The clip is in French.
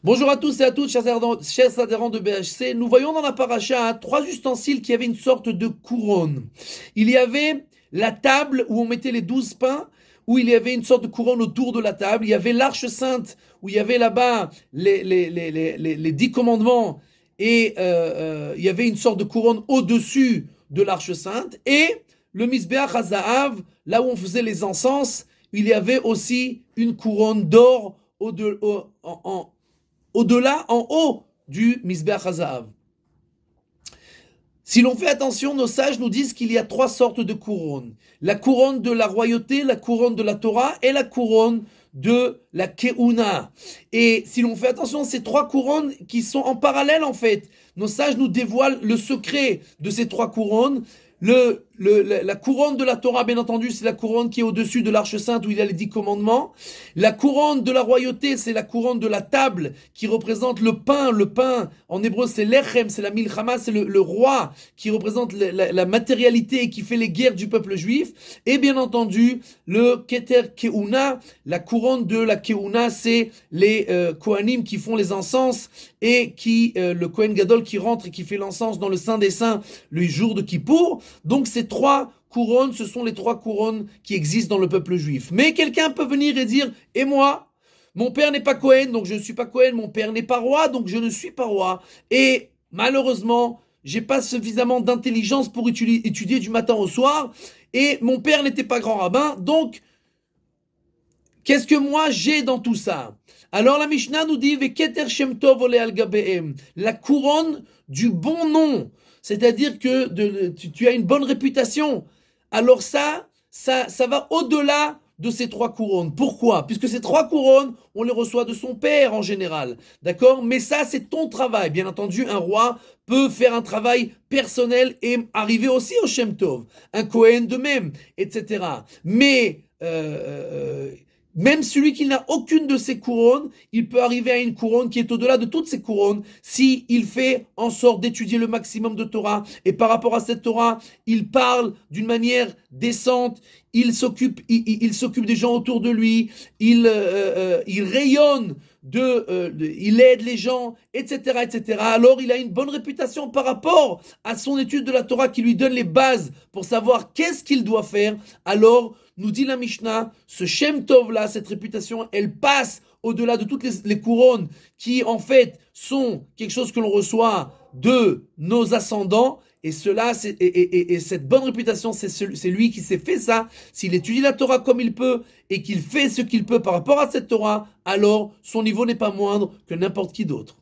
Bonjour à tous et à toutes, chers adhérents de BHC. Nous voyons dans la paracha trois ustensiles qui avaient une sorte de couronne. Il y avait la table où on mettait les 12 pains, où il y avait une sorte de couronne autour de la table. Il y avait l'arche sainte, où il y avait là-bas les 10 commandements, et il y avait une sorte de couronne au-dessus de l'arche sainte. Et le Mizbeach HaZahav, là où on faisait les encens, il y avait aussi une couronne d'or au-delà, en haut du Mizbeach HaZahav. Si l'on fait attention, nos sages nous disent qu'il y a trois sortes de couronnes. La couronne de la royauté, la couronne de la Torah et la couronne de la Keuna. Et si l'on fait attention, ces trois couronnes qui sont en parallèle en fait. Nos sages nous dévoilent le secret de ces trois couronnes. La couronne de la Torah, bien entendu, c'est la couronne qui est au-dessus de l'arche sainte où il y a les 10 commandements. La couronne de la royauté, c'est la couronne de la table qui représente le pain. Le pain, en hébreu, c'est l'echem, c'est la milchama, c'est le roi qui représente la matérialité et qui fait les guerres du peuple juif. Et bien entendu, le keter keuna, la couronne de la keuna, c'est les kohanim qui font les encens et le Kohen Gadol qui rentre et qui fait l'encens dans le Saint des Saints le jour de Kippour. Donc ces trois couronnes, ce sont les trois couronnes qui existent dans le peuple juif. Mais quelqu'un peut venir et dire, et moi, mon père n'est pas Kohen, donc je ne suis pas Kohen, mon père n'est pas roi, donc je ne suis pas roi. Et malheureusement, j'ai pas suffisamment d'intelligence pour étudier du matin au soir, et mon père n'était pas grand rabbin, donc qu'est-ce que moi j'ai dans tout ça? Alors la Mishnah nous dit Veketer Shem Tov ole al gabehem, la couronne du bon nom, c'est-à-dire que tu as une bonne réputation. Alors ça va au-delà de ces trois couronnes. Pourquoi? Puisque ces trois couronnes, on les reçoit de son père en général, d'accord? Mais ça, c'est ton travail. Bien entendu, un roi peut faire un travail personnel et arriver aussi au Shem Tov. Un Kohen de même, etc. Mais même celui qui n'a aucune de ces couronnes, il peut arriver à une couronne qui est au-delà de toutes ces couronnes si il fait en sorte d'étudier le maximum de Torah. Et par rapport à cette Torah, il parle d'une manière décente, il s'occupe des gens autour de lui, il rayonne, il aide les gens, etc., etc. Alors il a une bonne réputation par rapport à son étude de la Torah qui lui donne les bases pour savoir qu'est-ce qu'il doit faire. Alors, nous dit la Mishnah, ce Shem Tov là, cette réputation, elle passe au-delà de toutes les couronnes qui en fait sont quelque chose que l'on reçoit de nos ascendants. Et cette bonne réputation, c'est lui qui s'est fait ça. S'il étudie la Torah comme il peut et qu'il fait ce qu'il peut par rapport à cette Torah, alors son niveau n'est pas moindre que n'importe qui d'autre.